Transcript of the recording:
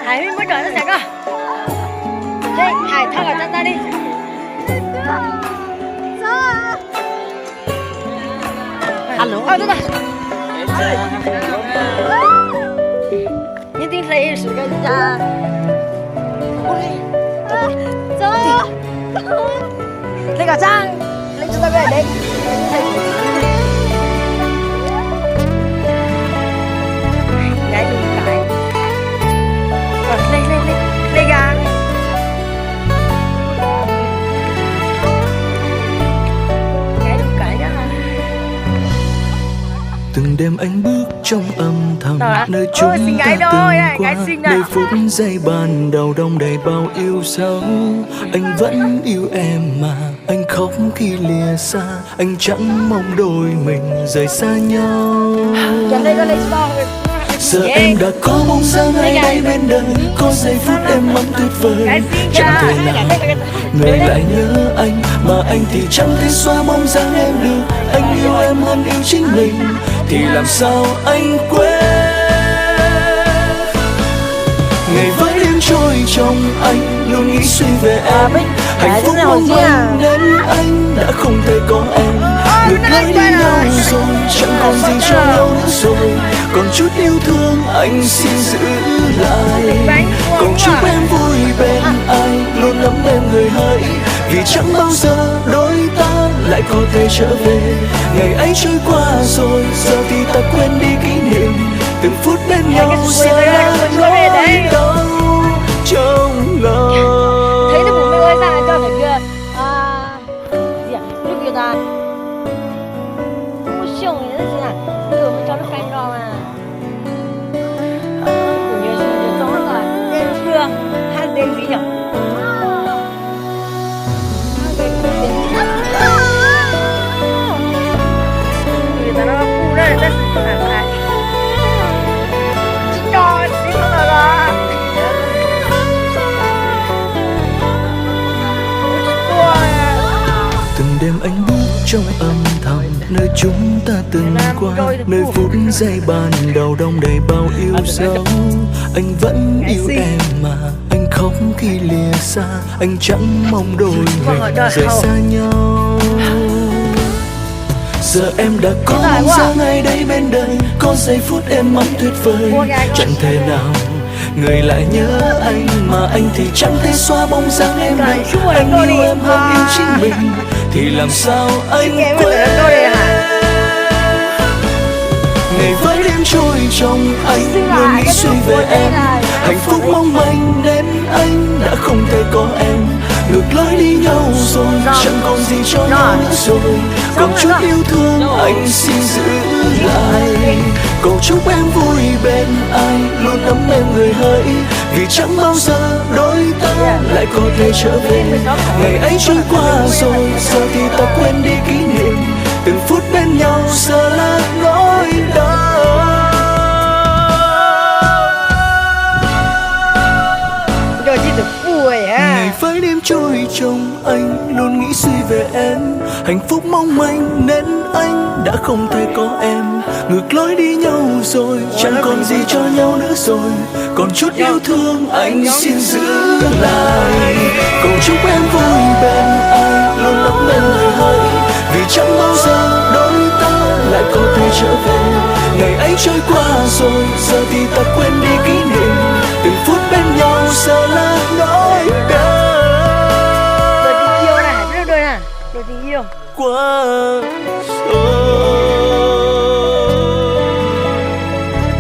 Hải mới đợi nó sẽ cơ. Đây, Hải thao cả chân ra đi. Alo, à, đúng rồi. Nhất định lấy sự cái ra. Lấy cả trang, lấy cho ta về đây. Gái đúng cái. Lấy gà. Gái đúng cái đó. Từng đêm anh bước trong âm thầm nơi chúng ta từng qua, nơi phút giây ban đầu đong đầy bao yêu dấu. Anh vẫn yêu em mà anh khóc khi lìa xa, anh chẳng mong đôi mình rời xa nhau. Giờ em đã có bóng dáng ai đây bên đời, có giây phút em mong tuyệt vời. Chẳng thể nào người lại nhớ anh, mà anh thì chẳng thể xóa bóng dáng em được. Anh yêu em hơn yêu chính mình, thì làm sao anh quên. Ngày với đêm trôi trong anh luôn nghĩ suy về em. Hạnh phúc mong manh đến anh đã không thể có em. Ngược lối đi nhau rồi, chẳng còn gì cho nhau nữa rồi. Còn chút yêu thương anh xin giữ lại. Còn chúc em vui bên anh, luôn ấm em người hỡi. Vì chẳng bao giờ đôi ta lại có thể trở về. Ngày ấy trôi qua rồi, giờ thì ta quên đi kỷ niệm. Từng phút bên nhau giờ nỗi đau trong lòng. Thấy được bố mẹ ơi ra là cho phải kia. Gì ạ? Lúc kia ta không có này, rất là thường cho nó canh đo mà. Của nhớ rõ rồi. Tên Phương, hai tên gì nhỉ? Người ta nó phụ đây là rất là lại. Cho xin nó là từng đêm anh bước trong âm thầm nơi chúng ta từng qua, nơi phút giây ban đầu đong đầy bao yêu dấu. Anh vẫn yêu em mà anh khóc khi lìa xa, anh chẳng mong đôi mình rời xa nhau. Giờ em đã có bóng dáng ai đây bên đời, có giây phút em mong tuyệt vời. Chẳng thể nào người lại nhớ anh, mà anh thì chẳng thể xóa bóng dáng em được. Anh yêu em hơn yêu chính mình, thì làm sao anh quên. Ngày với đêm trôi trong anh luôn nghĩ suy về em. Hạnh phúc mong manh đến anh đã không thể có em. Ngược lối đi nhau rồi, chẳng còn gì cho nhau nữa rồi. Còn chút yêu thương anh xin giữ lại. Cầu chúc em vui bên anh, luôn ấm em người hỡi. Vì chẳng bao giờ đôi ta lại có thể trở về. Ngày ấy trôi qua rồi, giờ thì ta quên đi kỷ niệm. Từng phút bên nhau giờ là nỗi đau. Rồi chỉ được vui ha. Ngày với đêm trôi trong anh luôn nghĩ suy về em. Hạnh phúc mong manh nên anh đã không thể có em. Ngược lối đi nhau rồi, chẳng còn gì cho nhau nữa rồi. Còn chút yêu thương anh xin giữ lại. Cầu chúc em vui bên anh, luôn ấm em người hỡi. Vì chẳng bao giờ đôi ta lại có thể trở về. Ngày ấy trôi qua rồi, giờ thì ta quên đi kỷ niệm. Từng phút bên nhau giờ là nỗi đau. Rồi tình yêu này, biết đôi này, rồi tình yêu. Qua